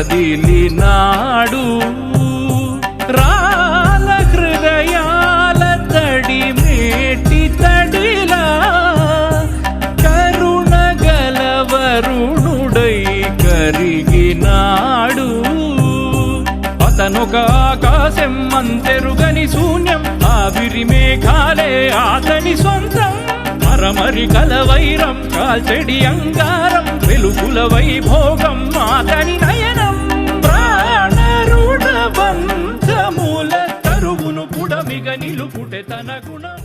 కదిలినాడు రాల హృదయాల తడి మేటి తడిలా కరుణ గలవరుణుడై కరిగినాడు. అతనొక ఆకాశం అంతెరుగని శూన్యం, ఆవిరి మేఘాలే అతని సొంతం. మరమరి కలవైరం కాల్చెడి అంగారం, వెలుగుల వైభోగం అతని నయనం. ప్రాణరుణ బంధముల తరువును పుడమిగ నిలుపుటె తన గుణం.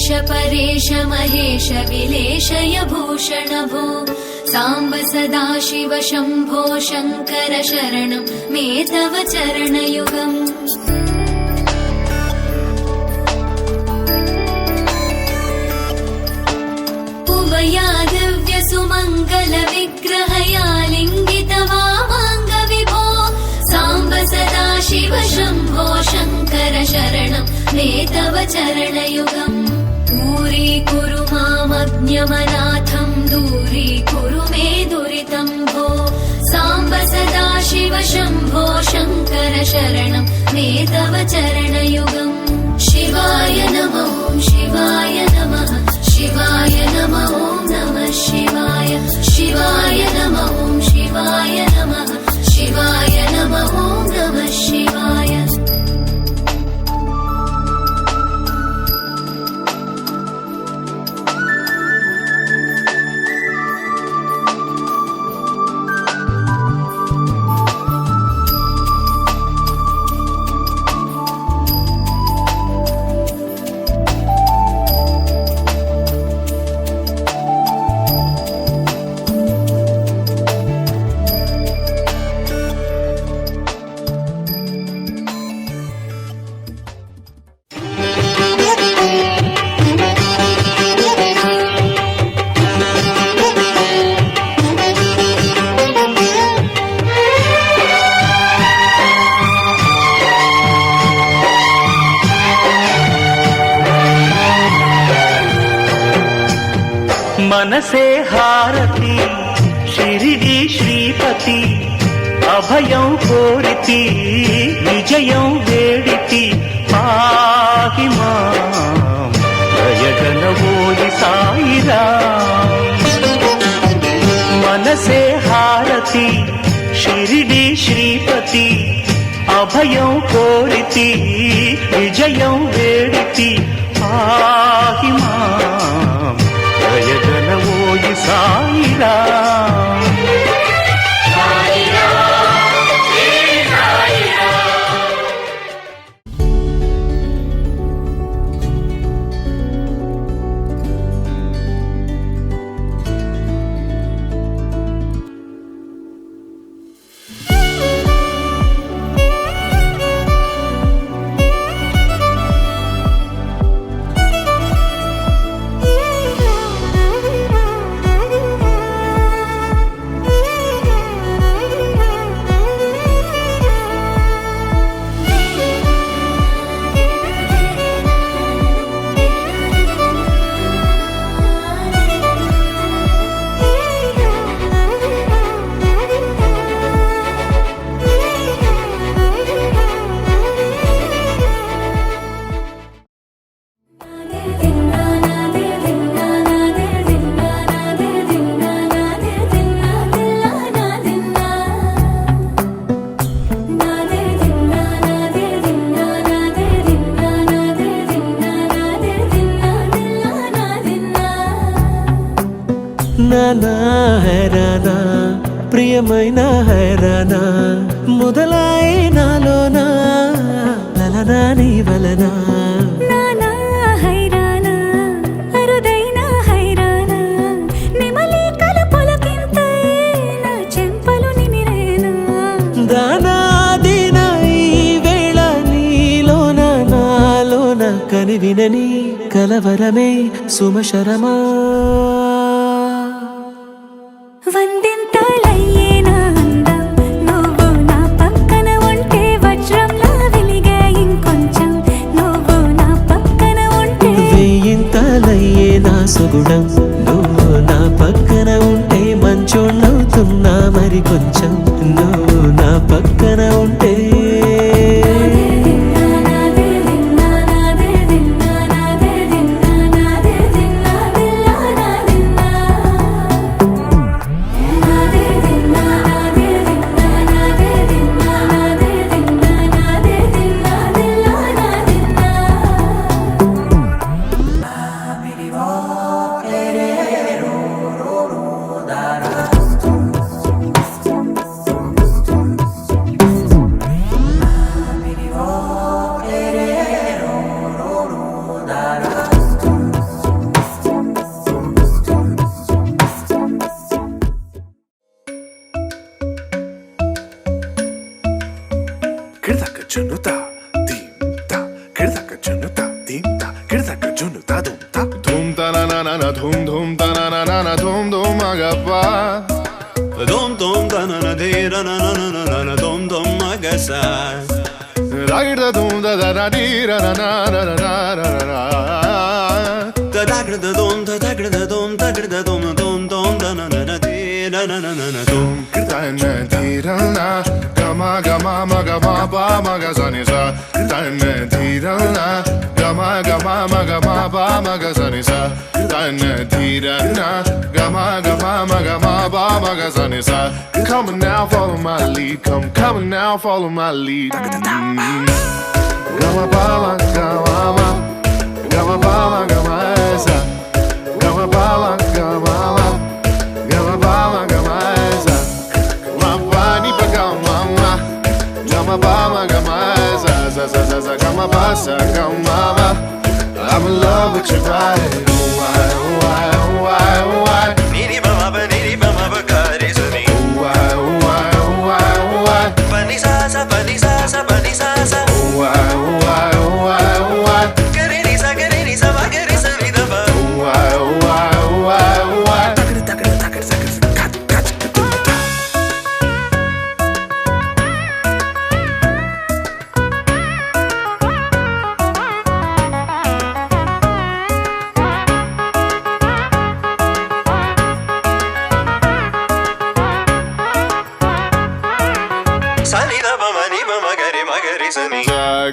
देवेश परेश महेश विलेशय भूषण भो साम्ब सदाशिव शम्भो शङ्कर शरणं मे तव चरणयुगम् उभया दिव्य सुमङ्गल विग्रहया लिङ्गित वामाङ्ग विभो साम्ब सदाशिव शम्भो शङ्कर शरणं मे तव चरणयुगम् दूरीकुरु मामज्ञमनाथं दूरीकुरु मे दुरितं भो साम्ब सदाशिव शम्भो शङ्कर शरणं मे तव चरणयुगम् शिवाय नमः शिवाय नमः शिवाय नमः ॐ नमः शिवाय शिवाय नमः ॐ शिवाय नमः शिवाय नमः ॐ नमः शिवाय मनसे हारति शिरिडी श्रीपति अभयं कोरिति विजयं वेडिति पाहि मां जयगणवोयि साईराम मनसे हारति शिरिडी श्रीपति अभयं कोरिति विजयं वेडिति पाहि मां जयगणवोयि साईराम నానా హైరానా ప్రియమైన హైరానా మొదలై నాలోనా లలనా నీ వలనా నానా హైరానా అరుదైన హైరానా నిమలి కలుపులకింతై నా చెంపలు నిమిరేనా దానా దినా ఈ వేళ నీలోన నాలోన కనివినని కలవరమే సుమశరమా వందింతలయ్యే నా అందం నువ్వు నా పక్కన ఉంటే వజ్రంలా వెలిగే ఇంకొంచెం నువ్వు నా పక్కన ఉంటే వేయింతలయ్యే నా సుగుణం నువ్వు నా పక్కన ఉంటే మంచోళ్ళవుతున్నా మరి కొంచెం నువ్వు నా పక్కన ఉంటే నా junuta, dimta, kirdaka junuta, dimta, kirdaka junuta, dumta. Dum ta na na na na, dum dum ta na na na na, dum dum agapa. Dom dom da na na de ra na na na na na dom dom magasa. Da da dum da da da di ra na na na na na na na. Da da da dom da da da dom da da dom dom dom da na na na de ra na na na na dom. Kirtana dhirana, gama gama maga ma ba maga sani sa. Kirtana dhirana, gama gama maga ma ba maga sani sa. Kirtana dhirana, gama gama maga ma ba maga sani sa. Come on now, follow my lead. Come on now, follow my lead. Gama ba maga gama, gama ba maga ma sa. Gama ba maga gama, gama ba maga ma sa. Gama ba gama za za za za za gama ba sa gama ba. I'm in love with your body. Oh why oh why oh why oh why. Niri ba ma ba ka re sa ni. Oh why oh why oh why oh why. Pa ni sa sa pa ni sa sa pa ni sa sa. Oh why oh why oh why oh why. Ga re ni sa ba ga re sa ni da ba. Oh why oh why oh why oh why. Sani da ba ma ni ba ma ga re sa ni.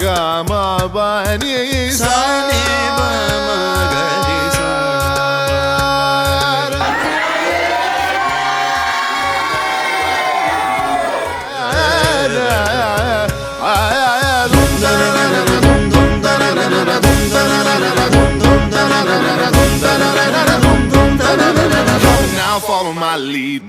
Gama ba ni sa Sani ba ma ga re sa. Now follow my lead.